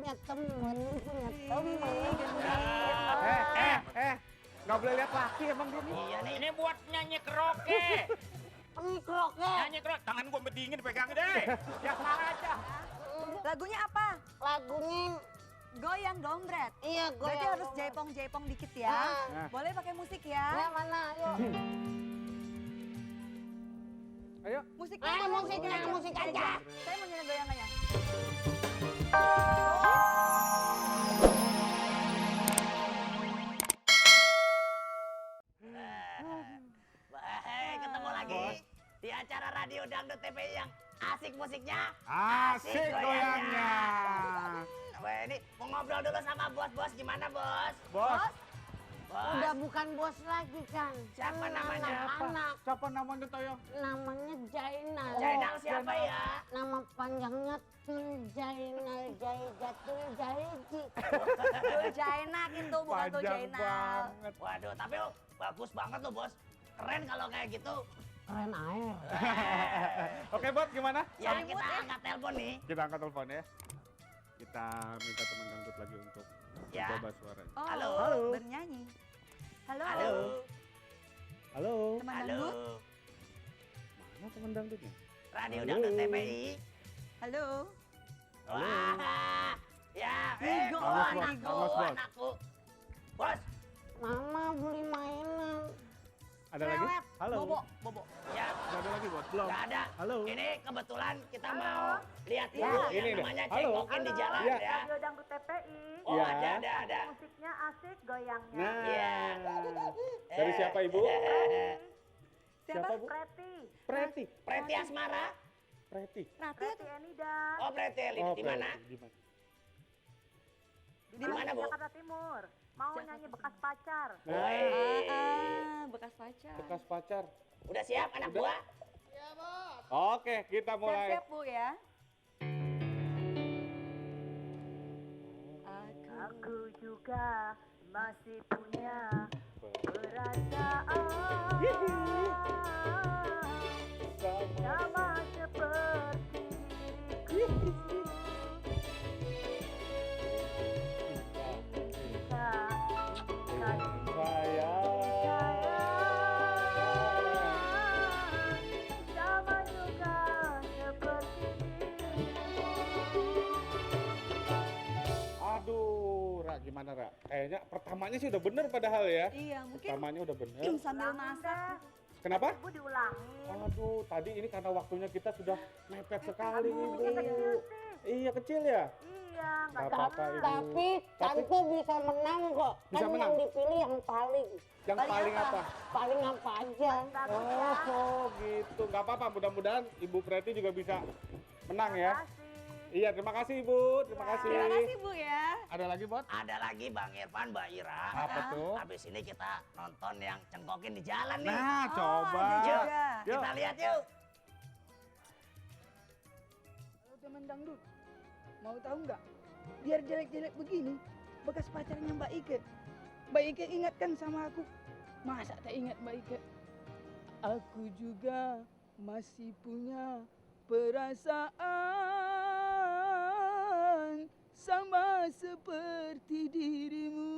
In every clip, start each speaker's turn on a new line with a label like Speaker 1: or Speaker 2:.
Speaker 1: punya temen.
Speaker 2: Nggak boleh lihat laki emang dia nih.
Speaker 3: Iya nih.
Speaker 4: Ini buat nyanyi karaoke.
Speaker 1: Pengikroke.
Speaker 4: Nyanyi karaoke. Tangan gua berdingin pegang deh.
Speaker 2: Ya salah aja.
Speaker 5: Lagunya apa?
Speaker 1: Lagunya
Speaker 5: Goyang dong, Brad.
Speaker 1: iya gue.
Speaker 5: Berarti harus jaipong-jaipong dikit ya.
Speaker 1: Ah.
Speaker 5: Boleh pakai musik
Speaker 1: Ya
Speaker 5: ya.
Speaker 1: mana, yuk.
Speaker 2: Ayo.
Speaker 5: Musiknya
Speaker 1: Ah,
Speaker 5: boleh,
Speaker 1: musik aja.
Speaker 5: Saya mau nyanyi goyangannya.
Speaker 3: Ketemu lagi di acara radio Dangdut TPI yang asik musiknya.
Speaker 2: Asik goyangnya.
Speaker 3: Wah, ini mau ngobrol dulu sama bos-bos. Gimana, Bos?
Speaker 2: Bos.
Speaker 3: Bos.
Speaker 1: Udah bukan bos lagi kan.
Speaker 3: Siapa namanya?
Speaker 1: Anak.
Speaker 2: Siapa namanya Toyo?
Speaker 1: Namanya Jainal.
Speaker 3: Jainal siapa ya?
Speaker 1: Nama panjangnya Tun Jainal Jaijatul Jaiji.
Speaker 5: Tuh Jaina gitu, bukan tuh
Speaker 2: Panjang
Speaker 5: Jainal.
Speaker 2: banget.
Speaker 3: Waduh, tapi bagus banget tuh, Bos. Keren kalau kayak gitu.
Speaker 1: Keren air.
Speaker 2: Oke, Bot, gimana?
Speaker 3: Ya,
Speaker 5: Sorry,
Speaker 3: kita
Speaker 5: Bud, ya.
Speaker 3: angkat telepon nih.
Speaker 2: Kita angkat telepon ya. Kita minta teman dangdut lagi untuk
Speaker 3: Ya.
Speaker 2: coba suaranya.
Speaker 5: Oh,
Speaker 3: Halo.
Speaker 2: Halo.
Speaker 5: bernyanyi. Halo.
Speaker 3: Halo.
Speaker 2: Halo.
Speaker 5: Teman
Speaker 3: Halo.
Speaker 5: dangdut.
Speaker 2: Mana teman dangdutnya?
Speaker 3: Radio
Speaker 2: Halo.
Speaker 3: Dangdut TPI.
Speaker 5: Halo.
Speaker 3: Wah. Ya,
Speaker 5: Igo,
Speaker 3: anakku,
Speaker 2: Bos, Bos.
Speaker 3: anakku. Bos,
Speaker 1: Mama beli mainan.
Speaker 2: Ada lagi?
Speaker 5: Lewat.
Speaker 2: Halo.
Speaker 5: Bobo.
Speaker 3: ya
Speaker 2: Nggak ada lagi, Bot? Belum.
Speaker 3: nggak ada.
Speaker 2: Halo.
Speaker 3: Ini kebetulan kita mau lihat
Speaker 1: Ya,
Speaker 3: dulu
Speaker 2: ini
Speaker 3: yang
Speaker 2: deh.
Speaker 3: namanya
Speaker 2: Halo.
Speaker 3: cengkokin di jalan
Speaker 2: Ya.
Speaker 3: ya.
Speaker 6: Radio Dangdut TPI,
Speaker 3: Oh,
Speaker 2: Ya.
Speaker 3: ada.
Speaker 6: musiknya asik, goyangnya.
Speaker 2: Nah.
Speaker 3: Iya.
Speaker 2: Dari siapa, Ibu?
Speaker 5: Siapa?
Speaker 2: Bu?
Speaker 6: Preti,
Speaker 2: Preti.
Speaker 3: Preti Asmara.
Speaker 2: Preti.
Speaker 5: Rati
Speaker 6: Preti
Speaker 5: atau?
Speaker 6: Enida.
Speaker 3: Oh, Preti Elin di mana?
Speaker 2: Di mana?
Speaker 3: Di mana, Bu?
Speaker 6: Jakarta Timur. Mau
Speaker 5: Jakarta
Speaker 6: nyanyi
Speaker 5: Timur.
Speaker 6: bekas pacar.
Speaker 2: Nah,
Speaker 5: Bekas pacar.
Speaker 2: bekas pacar.
Speaker 3: Udah siap anak
Speaker 2: Udah.
Speaker 3: buah?
Speaker 2: Oke, kita mulai.
Speaker 5: Siap-siap Bu ya.
Speaker 6: Aku juga masih punya perasaan sama seperti diriku. Cinta, kasih sayang, sama juga seperti diriku.
Speaker 2: Aduh, Ra, gimana, Ra? Kayaknya pertamanya sih udah bener padahal ya.
Speaker 5: Iya, mungkin
Speaker 2: Pertamanya udah bener.
Speaker 5: sambil
Speaker 6: Ulangin
Speaker 5: masak.
Speaker 6: deh.
Speaker 2: Kenapa?
Speaker 6: Ibu diulangin.
Speaker 2: Aduh, tadi ini karena waktunya kita sudah mepet sekali, Ibu.
Speaker 6: Kita kecil sih.
Speaker 2: Iya, kecil ya?
Speaker 6: Iya, nggak
Speaker 2: Nggak apa-apa, Ibu.
Speaker 1: Tapi tante bisa menang kok.
Speaker 2: Bisa
Speaker 1: Kan
Speaker 2: menang?
Speaker 1: yang dipilih yang paling.
Speaker 2: Yang paling apa?
Speaker 1: Paling apa aja.
Speaker 6: bagus ya.
Speaker 2: Oh, gitu. Nggak apa-apa, mudah-mudahan Ibu Preti juga bisa menang ya.
Speaker 6: Kasih.
Speaker 2: Iya, terima kasih, Ibu. Terima kasih.
Speaker 5: Terima kasih Bu ya.
Speaker 2: Ada lagi, Bot?
Speaker 3: Ada lagi Bang Irfan, Mbak Ira.
Speaker 2: Apa tuh?
Speaker 3: Habis ini kita nonton yang cengkokin di jalan nih.
Speaker 2: Nah,
Speaker 5: Oh,
Speaker 2: coba.
Speaker 5: ada juga.
Speaker 2: Yuk.
Speaker 3: Kita lihat yuk.
Speaker 7: Halo teman dangdut, mau tahu nggak? Biar jelek-jelek begini, bekas pacarnya Mbak Ike. Mbak Ike ingatkan sama aku. Masa tak ingat Mbak Ike? Aku juga masih punya perasaan sama seperti dirimu.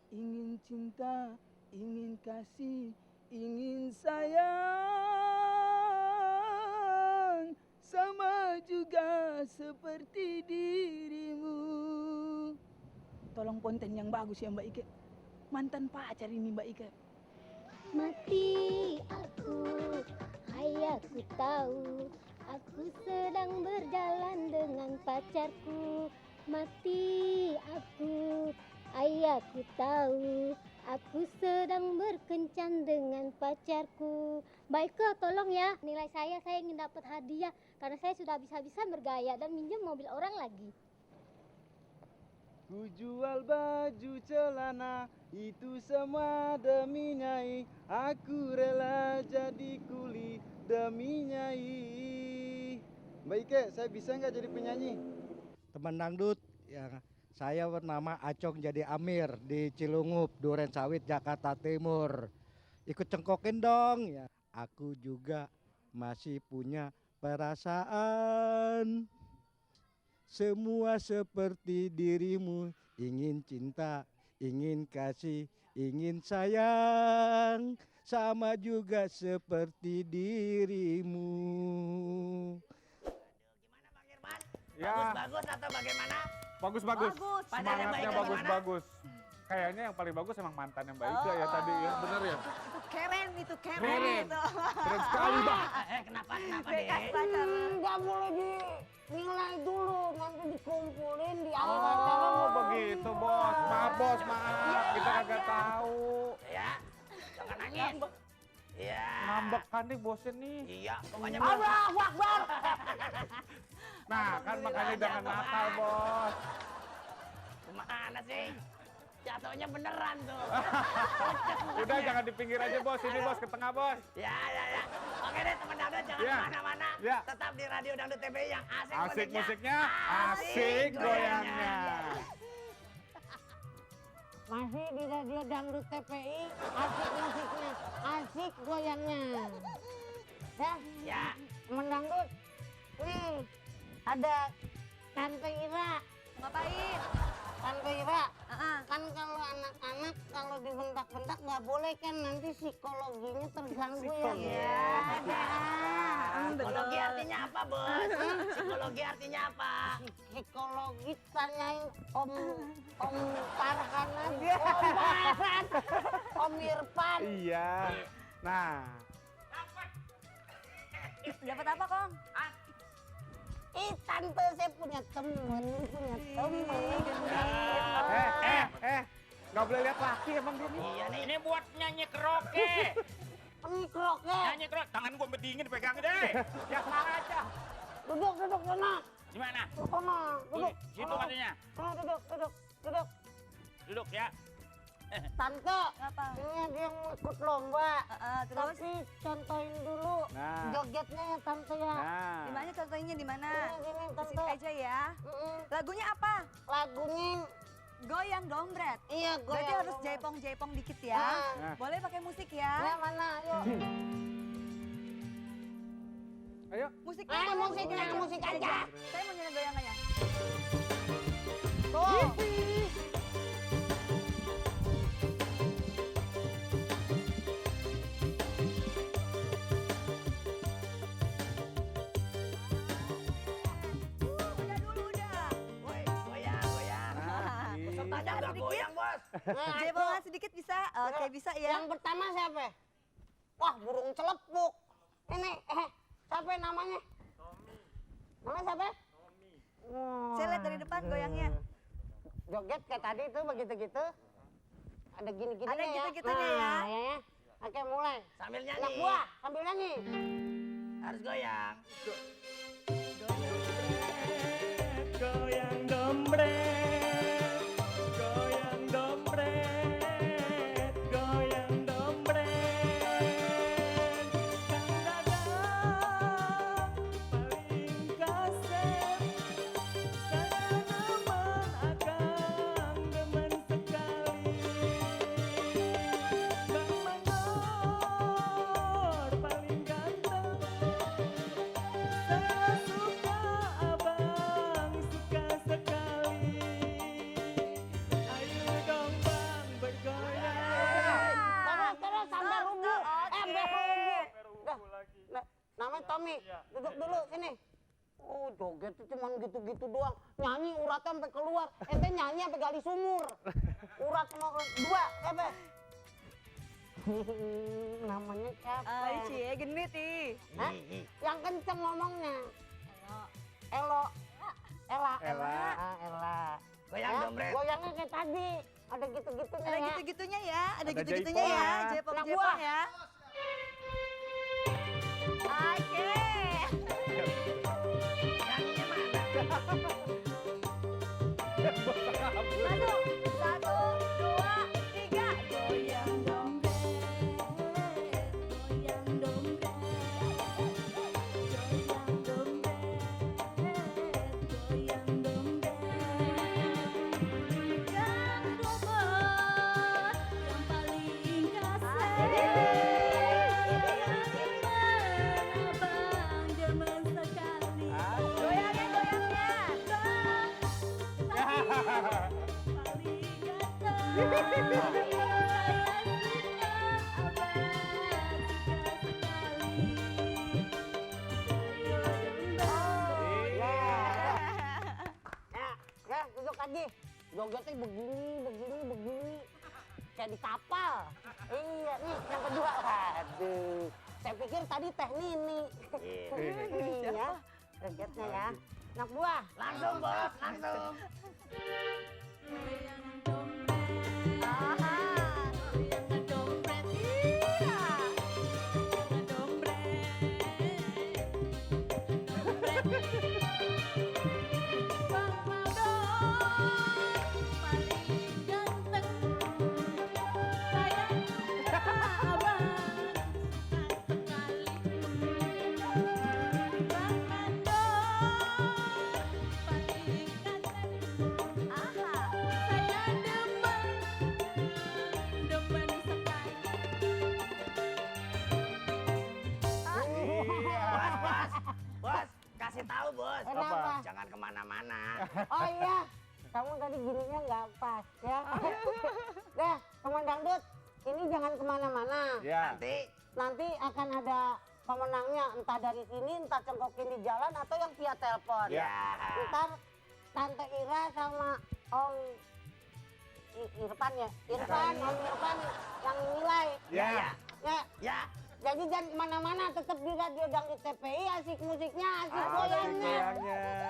Speaker 7: Ingin cinta, ingin kasih, ingin sayang, sama juga seperti dirimu. Tolong konten yang bagus ya Mbak Ike. Mantan pacar ini Mbak Ike.
Speaker 8: Mati aku, hai aku tahu, aku sedang berjalan dengan pacarku. Mati aku, hai aku tahu, aku sedang berkencan dengan pacarku. Baiklah, tolong ya, nilai saya ingin dapat hadiah karena saya sudah habis-habisan bergaya dan minjem mobil orang lagi.
Speaker 7: Ku jual baju celana, itu semua demi Nyai. Aku rela jadi kuli demi Nyai. Mbak Ike, saya bisa nggak jadi penyanyi?
Speaker 9: Teman dangdut, ya saya bernama Acong jadi Amir di Cilungup, Duren Sawit, Jakarta Timur. Ikut cengkokin dong ya. Aku juga masih punya perasaan semua seperti dirimu, ingin cinta, ingin kasih, ingin sayang, sama juga seperti dirimu.
Speaker 3: Gimana Bang Irfan?
Speaker 2: Ya.
Speaker 3: Bagus-bagus atau bagaimana?
Speaker 2: Bagus-bagus.
Speaker 5: Bagus.
Speaker 3: Pacarnya
Speaker 2: Semangatnya
Speaker 3: Mbak Ika
Speaker 2: bagus-bagus. Kayaknya yang paling bagus emang mantannya Mbak Ika ya tadi ya, bener ya?
Speaker 5: Itu keren itu, keren
Speaker 2: Keren.
Speaker 5: itu.
Speaker 2: Keren sekali Bang.
Speaker 3: Kenapa
Speaker 5: Bekas
Speaker 3: deh?
Speaker 5: pacaran.
Speaker 1: Nggak boleh dinilai dulu, nanti dikumpulin di awal
Speaker 2: Oh
Speaker 1: acara.
Speaker 2: begitu bos, maaf bos, maaf. Kita kagak tahu.
Speaker 3: Ya, jangan nangis. Iya.
Speaker 2: Ngambek kan nih bosnya nih.
Speaker 3: Iya, pokoknya
Speaker 1: Allahu Akbar.
Speaker 2: Nah kan makanya jangan nakal bos.
Speaker 3: Kemana sih? Jatuhnya beneran tuh.
Speaker 2: Udah jangan di pinggir aja bos, ini bos ke tengah bos.
Speaker 3: Ya. Oke deh teman dangdut jangan
Speaker 2: Ya.
Speaker 3: kemana-mana.
Speaker 2: Ya.
Speaker 3: Tetap di Radio Dangdut TV yang asik,
Speaker 2: Asik musiknya, asik goyangnya.
Speaker 1: Masih di Radio Dangdut TPI, asik musiknya, asik goyangnya. Ya,
Speaker 3: Ya.
Speaker 1: teman dangdut. Nih, ada Tante Ira.
Speaker 5: Ngapain?
Speaker 1: Tante Ira,
Speaker 5: Heeh.
Speaker 1: kan kalau anak-anak kalau dibentak-bentak nggak boleh kan, nanti psikologinya terganggu ya.
Speaker 5: Iya.
Speaker 3: Psikologi artinya apa, Bos? Psikologi artinya apa?
Speaker 1: Psikologi tanyain Om Farhan aja. Om Farhan, Om Irfan.
Speaker 2: Iya. Nah,
Speaker 5: Dapat apa, Kong?
Speaker 1: Tante saya punya temen.
Speaker 2: nggak boleh lihat laki emang dia nih.
Speaker 3: Iya nih.
Speaker 4: Ini buat nyanyi karaoke.
Speaker 1: Mikroknya.
Speaker 4: Nyanyi karaoke. Tangan gua berdingin pegangin deh.
Speaker 2: Ya salah aja.
Speaker 1: Duduk sana.
Speaker 4: Gimana?
Speaker 1: Sana, duduk.
Speaker 4: Situ katanya.
Speaker 1: Sana, duduk.
Speaker 4: Duduk ya.
Speaker 1: Tante,
Speaker 5: Apa?
Speaker 1: ini ada yang mau ikut lomba.
Speaker 5: Terus?
Speaker 1: Tapi contohin dulu
Speaker 2: Nah.
Speaker 1: jogetnya ya Tante ya.
Speaker 2: Nah.
Speaker 5: Di mana contohnya di mana?
Speaker 1: Gini,
Speaker 5: Di
Speaker 1: Tante.
Speaker 5: sini aja ya. Lagunya apa?
Speaker 1: Lagunya,
Speaker 5: Goyang dombret.
Speaker 1: iya gue.
Speaker 5: Berarti harus jaipong-jaipong dikit ya.
Speaker 2: Nah.
Speaker 5: Boleh pakai musik
Speaker 1: Ya
Speaker 5: ya.
Speaker 1: mana, yuk.
Speaker 2: Ayo.
Speaker 5: Musiknya
Speaker 1: Ah,
Speaker 5: boleh,
Speaker 1: musiknya, musik aja.
Speaker 5: Saya mau nyanyi goyangannya.
Speaker 1: Tuh.
Speaker 5: Udah dulu udah.
Speaker 3: Woi, goyang.
Speaker 2: Nah,
Speaker 3: Pesertanya nggak goyang, Bos.
Speaker 1: Nah,
Speaker 5: Jaipongan sedikit bisa? Oke, bisa ya.
Speaker 1: Yang pertama siapa? Wah, burung celepuk. Ini, siapa namanya? Tommy. Namanya siapa? Tommy.
Speaker 5: Saya lihat dari depan goyangnya.
Speaker 1: Joget kayak tadi tuh begitu-gitu. Ada gini-gini
Speaker 5: Ada
Speaker 1: ya.
Speaker 5: gitu-gitunya ya.
Speaker 1: Ya. Oke, mulai.
Speaker 3: Sambil
Speaker 1: Anak
Speaker 3: nyanyi.
Speaker 1: buah, sambil nyanyi.
Speaker 3: Harus goyang.
Speaker 10: Goyang dombret, goyang dombret, goyang dombret. Kang Dadang paling kasep, saya nemen akang demen sekali. Bang Mandor paling ganteng, saya suka abang suka sekali. Ayo dong bang bergoyang.
Speaker 1: Terus sampai
Speaker 5: Stop,
Speaker 1: rubuh.
Speaker 5: stop, oke.
Speaker 1: Sampai rubuh. Dah, namanya Tommy. Duduk dulu sini. Oh, joget itu cuma gitu-gitu doang. Nyanyi uratnya sampai keluar. Ente nyanyi sampai gali sumur. Urat mau dua, siapa? Namanya siapa?
Speaker 5: Cie, genit ih.
Speaker 1: Hah? Yang kenceng ngomongnya. Elo. Ella.
Speaker 2: Ella.
Speaker 1: Ah, Ella.
Speaker 3: Goyang
Speaker 1: Ya,
Speaker 3: dombret.
Speaker 1: goyangnya kayak tadi. Ada gitu-gitunya
Speaker 5: Ada
Speaker 1: ya.
Speaker 5: gitu-gitunya ya, ada
Speaker 2: Ada
Speaker 5: gitu-gitunya ya,
Speaker 2: jaipong.
Speaker 1: Anak
Speaker 5: jaipong-jaipong
Speaker 1: buah.
Speaker 5: ya. Oke.
Speaker 3: Nyanyinya mana?
Speaker 5: Masuk. 1, 2, 3. Goyang dombret, goyang dombret, goyang dombret, goyang dombret. Yang bobot, yang paling kasar. Abang demen sekali. Goyangnya, goyangnya.
Speaker 1: Ya, duduk lagi. Jogetnya begini. Kayak di kapal. Iya, nih yang kedua. Aduh, saya pikir tadi Teh Nini. Ya, jogetnya ya. Anak buah.
Speaker 3: Langsung bos, langsung. Bos, kasih tahu bos.
Speaker 1: Kenapa?
Speaker 3: Jangan kemana-mana.
Speaker 1: Oh iya, kamu tadi gininya nggak pas ya. Dah, teman dangdut, ini jangan kemana-mana.
Speaker 2: Ya.
Speaker 1: Nanti akan ada pemenangnya, entah dari sini, entah cengkokin di jalan, atau yang via telepon.
Speaker 2: Ya.
Speaker 1: Ntar Tante Ira sama Om Irfan ya? Irfan, Om Irfan yang nilai.
Speaker 2: Ya.
Speaker 1: Ya.
Speaker 3: Ya.
Speaker 1: Jadi jangan kemana-mana, tetap di Radio Dangdut TPI, asik musiknya, asik
Speaker 2: Asik
Speaker 1: goyangnya.
Speaker 2: goyangnya.